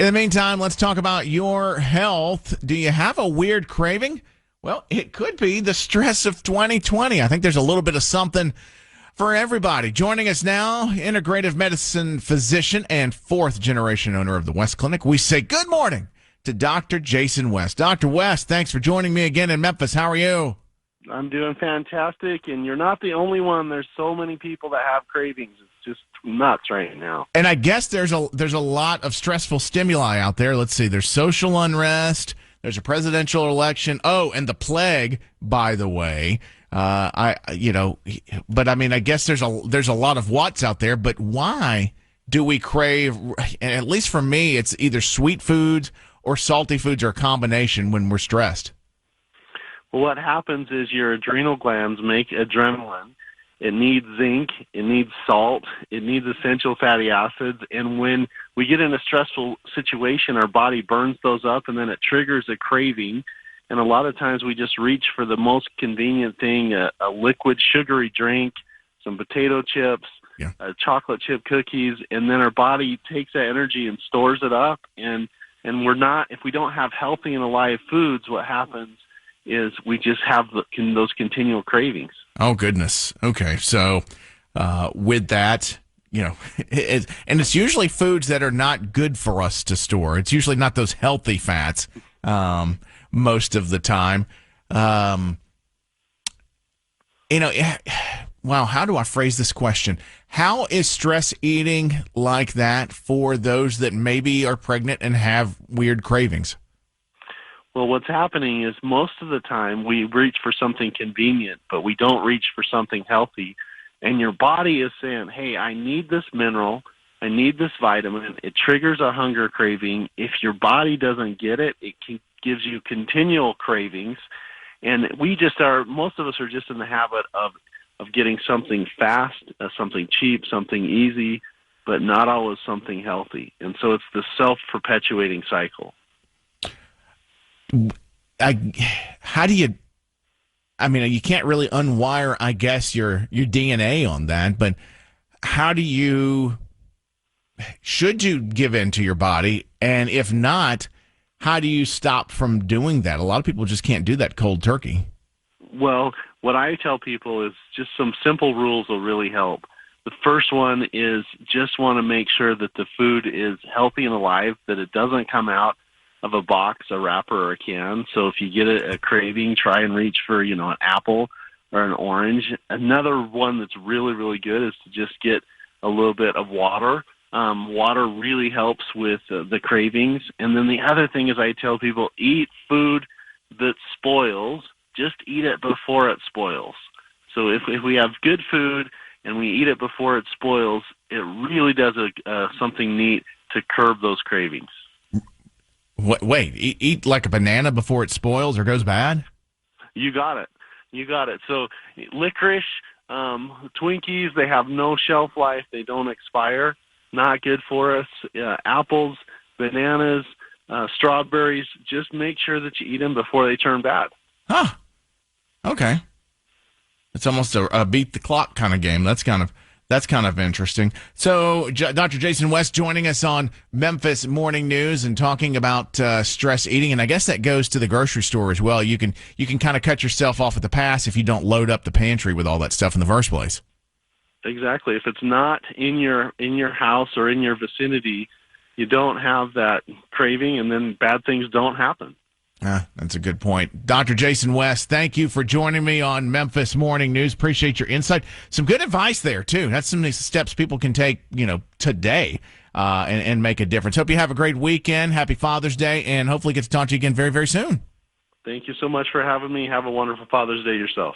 In the meantime, let's talk about your health. Do you have a weird craving? Well, it could be the stress of 2020. I think there's a little bit of something for everybody. Joining us now, integrative medicine physician and fourth-generation owner of the West Clinic. We say good morning to Dr. Jason West. Dr. West, thanks for joining me again in Memphis. How are you? I'm doing fantastic, and you're not the only one. There's so many people that have cravings. It's just nuts right now. And I guess there's a lot of stressful stimuli out there. Let's see. There's social unrest. There's a presidential election. Oh, and the plague, by the way. But I mean, I guess there's a lot of what's out there. But why do we crave? And at least for me, it's either sweet foods or salty foods or a combination when we're stressed. Well, what happens is your adrenal glands make adrenaline. It needs zinc, it needs salt, it needs essential fatty acids, and when we get in a stressful situation, our body burns those up, and then it triggers a craving, and a lot of times we just reach for the most convenient thing, a liquid sugary drink, some potato chips, chocolate chip cookies, and then our body takes that energy and stores it up, and if we don't have healthy and alive foods, what happens is we just have those continual cravings. Oh, goodness. Okay. So with that, and it's usually foods that are not good for us to store. It's usually not those healthy fats most of the time. Wow, how do I phrase this question? How is stress eating like that for those that maybe are pregnant and have weird cravings? Well, what's happening is most of the time we reach for something convenient, but we don't reach for something healthy. And your body is saying, hey, I need this mineral, I need this vitamin. It triggers a hunger craving. If your body doesn't get it, it gives you continual cravings. And most of us are just in the habit of getting something fast, something cheap, something easy, but not always something healthy. And so it's the self-perpetuating cycle. How do you? I mean, you can't really unwire, I guess, your DNA on that. But how do you? Should you give in to your body? And if not, how do you stop from doing that? A lot of people just can't do that cold turkey. Well, what I tell people is just some simple rules will really help. The first one is just want to make sure that the food is healthy and alive, that it doesn't come out of a box, a wrapper, or a can. So if you get a craving, try and reach for, an apple or an orange. Another one that's really, really good is to just get a little bit of water. Water really helps with the cravings. And then the other thing is I tell people, eat food that spoils. Just eat it before it spoils. So if we have good food and we eat it before it spoils, it really does something neat to curb those cravings. Wait, eat like a banana before it spoils or goes bad? You got it. So licorice, Twinkies, they have no shelf life. They don't expire. Not good for us. Apples, bananas, strawberries, just make sure that you eat them before they turn bad. Huh. Okay. It's almost a beat the clock kind of game. That's kind of interesting. So, Dr. Jason West joining us on Memphis Morning News and talking about stress eating, and I guess that goes to the grocery store as well. You can kind of cut yourself off at the pass if you don't load up the pantry with all that stuff in the first place. Exactly. If it's not in your house or in your vicinity, you don't have that craving, and then bad things don't happen. That's a good point. Dr. Jason West, thank you for joining me on Memphis Morning News. Appreciate your insight. Some good advice there, too. That's some of the steps people can take, today and make a difference. Hope you have a great weekend. Happy Father's Day, and hopefully get to talk to you again very, very soon. Thank you so much for having me. Have a wonderful Father's Day yourself.